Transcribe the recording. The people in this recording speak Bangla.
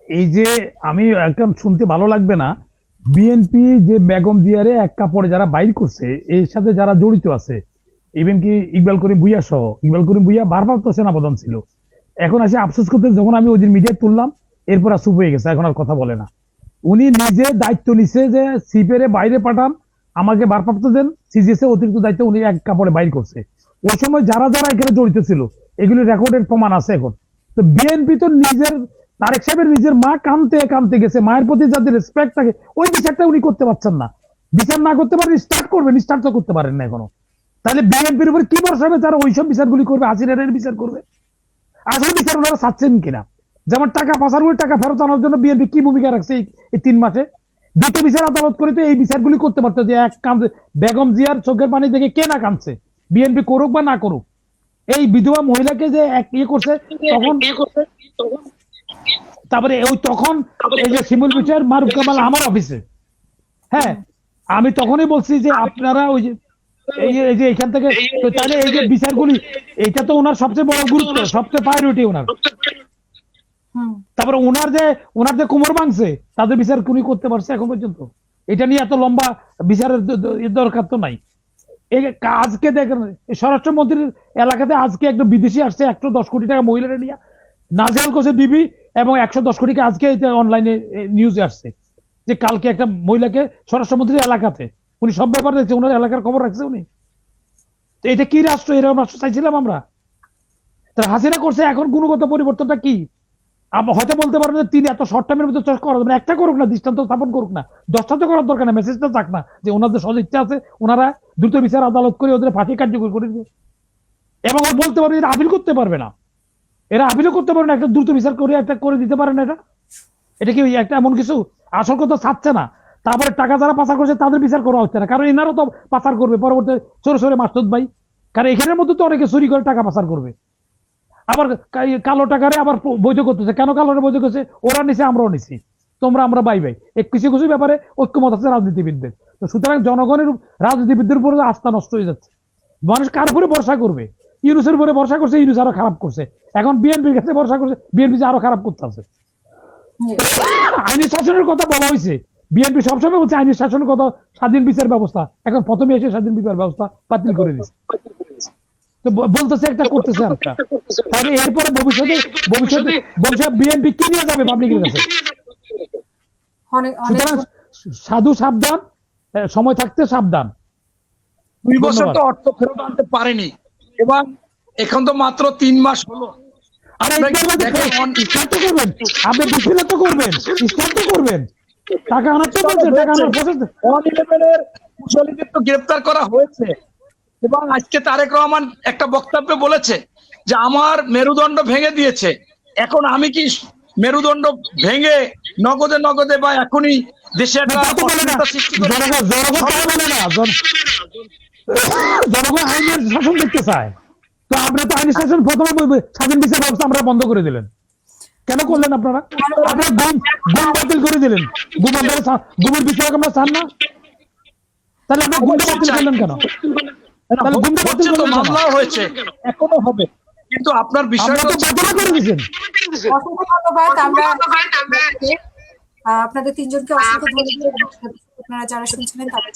এই যে আমি একদম শুনতে ভালো লাগবে না, বিএনপি যে বেগম জিয়ারে এক কাপড়ে যারা বাইর করছে, এর সাথে যারা জড়িত আছে, ইভেন কি ইকবাল করিম ভুইয়া সহ, ইকবাল করিম ভুইয়া ভারপ্রাপ্ত সেনাপ্রধান ছিল, এখন আসে আফসোস করতে, যখন আমি ওই দিন মিডিয়ায় তুললাম এরপর আর চুপ হয়ে গেছে, এখন আর কথা বলে না। উনি নিজে দায়িত্ব নিছে যে সিপেরে বাইরে পাঠান, আমাকে ভারপ্রাপ্ত দেন, সিজিএস এর অতিরিক্ত দায়িত্ব উনি এক কাপড়ে বাইর করছে। ওই সময় যারা যারা এখানে জড়িত ছিল এগুলি রেকর্ডের প্রমাণ আছে এখন। তো বিএনপি তো নিজের, তারেক সাহেবের নিজের মা কানতে কানতে গেছে, মায়ের প্রতি যাদের রেসপেক্ট থাকে ওই বিচারটা উনি করতে পারছেন না। বিচার না করতে পারেন, স্টার্ট করবেন, স্টার্ট তো করতে পারেন না এখনো। তাহলে বিএনপির উপর কি ভরসা হবে তারা ওইসব বিচারগুলি করবে, হাসিনারের বিচার করবে? আসলে বিচার ওনারা চাচ্ছেন কিনা? যেমন টাকা পাচার করে টাকা ফেরত আনার জন্য বিএনপি কি ভূমিকা রাখছে এই 3 মাসে? দুটো বিচার আদালত করে তো এই বিচারগুলি করতে পারতো, যে এক কাম বেগম জিয়ার চোখের পানি দেখে কে না কাঁদছে, বিএনপি করুক বা না করুক। এই বিধবা মহিলাকে যে এক ইয়ে করছে তখন, তারপরে ওই তখন এই যে শিমুল বিচার মারুফ কামাল আমার অফিসে, হ্যাঁ, আমি তখনই বলছি যে আপনারা ওই যে এই যে এখান থেকে, তো তাহলে এই যে বিচারগুলি, এটা তো ওনার সবচেয়ে বড় গুরুত্ব, সবচেয়ে প্রায়োরিটি ওনার। তারপরে ওনার যে কোমর ভাঙছে তাদের বিচার উনি করতে পারছে এখন পর্যন্ত? এটা নিয়ে এত লম্বা বিচারের দরকার তো নাই। এই আজকে দেখেন স্বরাষ্ট্রমন্ত্রীর এলাকাতে আজকে একটা বিদেশি আসছে 110 কোটি টাকা মহিলারা নিয়ে নাজেহাল করছে ডিবি, এবং 110 কোটিকে আজকে অনলাইনে নিউজে আসছে যে কালকে একটা মহিলাকে স্বরাষ্ট্রমন্ত্রীর এলাকাতে, উনি সব ব্যাপার দেখছে, ওনার এলাকার খবর রাখছে উনি। তো এটা কি রাষ্ট্র? এরকম রাষ্ট্র চাইছিলাম আমরা? তারা হাসিনা করছে, এখন গুণগত পরিবর্তনটা কি? হয়তো বলতে পারবেন যে তিনি এত শর্ট টাইমের ভিতরে করা যাবে, একটা করুক না, দৃষ্টান্ত স্থাপন করুক না, 10টা তো করার দরকার না, মেসেজটা থাক না যে ওনাদের সহজ ইচ্ছা আছে, ওনারা দ্রুত বিচার আদালত করে ওদের ফাঁসি কার্যকর করে দিবে। এবং বলতে পারবে এরা আপিল করতে পারবে না, এরা আপিলও করতে পারবে না, একটা দ্রুত বিচার করে একটা করে দিতে পারে না। এটা কি একটা এমন কিছু? আসল কথা ছাড়ছে না। তারপরে টাকা যারা পাচার করছে তাদের বিচার করা হচ্ছে না, কারণ এনারা তো পাচার করবে পরবর্তী সরে সরে মাসুদ ভাই, কারণ এখানের মধ্যে তো অনেকে চুরি করে টাকা পাচার করবে, আবার কালো টাকারে আবার বৈধ করতেছে। কেন কালোটা বৈধ করছে? ওরা নিছে, আমরাও নিছি, তোমরা আমরা বাই বাই, কিছু কিছু ব্যাপারে ঐক্যমত আছে রাজনীতিবিদদের। তো সুতরাং জনগণের রাজনীতিবিদদের উপরে আস্থা নষ্ট হয়ে যাচ্ছে। মানুষ কার উপরে ভরসা করবে? ইউনুসের উপরে ভরসা করছে, ইউনুস আরো খারাপ করছে, এখন বিএনপির কাছে ভরসা করছে, বিএনপি আরো খারাপ করতে আছে। আইনি শাসনের কথা বলা হয়েছে, বিএনপি সবসময় বলছে আইনি শাসনের কথা, স্বাধীন বিচার ব্যবস্থা, এখন প্রথমে এসে স্বাধীন বিচার ব্যবস্থা বাতিল করে দিচ্ছে, তো বলতেছে একটা করতেছে একটা। তাহলে এরপরে ভবিষ্যতে বিএনপি কি নিয়ে যাবে পাবলিকের কাছে? সুতরাং সাধু সাবধান, সময় থাকতে সাবধান। 2 বছর তো অর্থ ফেরত আনতে পারেনি, এবং এখন তো মাত্র 3 মাস হলো। গ্রেফতার করা হয়েছে, এবং আজকে তারেক রহমান একটা বক্তব্যে বলেছে যে আমার মেরুদণ্ড ভেঙে দিয়েছে, এখন আমি কি মেরুদণ্ড ভেঙে নগদে নগদে বা এখনই দেশে একটা জনগণ আইনের শাসন দেখতে চায়, তো আমরা তো আইনের শাসন প্রথমে স্বাধীন বিচার ব্যবস্থা আমরা বন্ধ করে দিলেন, কেন করলেন আপনারা? আপনারা গুম বাতিল করে দিলেন, গুমের বিষয়ক আমরা চান না, তাহলে আমরা গুম বাতিল করলেন কেন? তাহলে গুম বাতিল করলেন, মামলা হয়েছে, এখনো হবে, কিন্তু আপনার বিষয়টা বাতিল করে দিয়েছেন। আপনাদের তিনজনকে অসংখ্য ধন্যবাদ। আপনারা যারা শুনছিলেন তাদের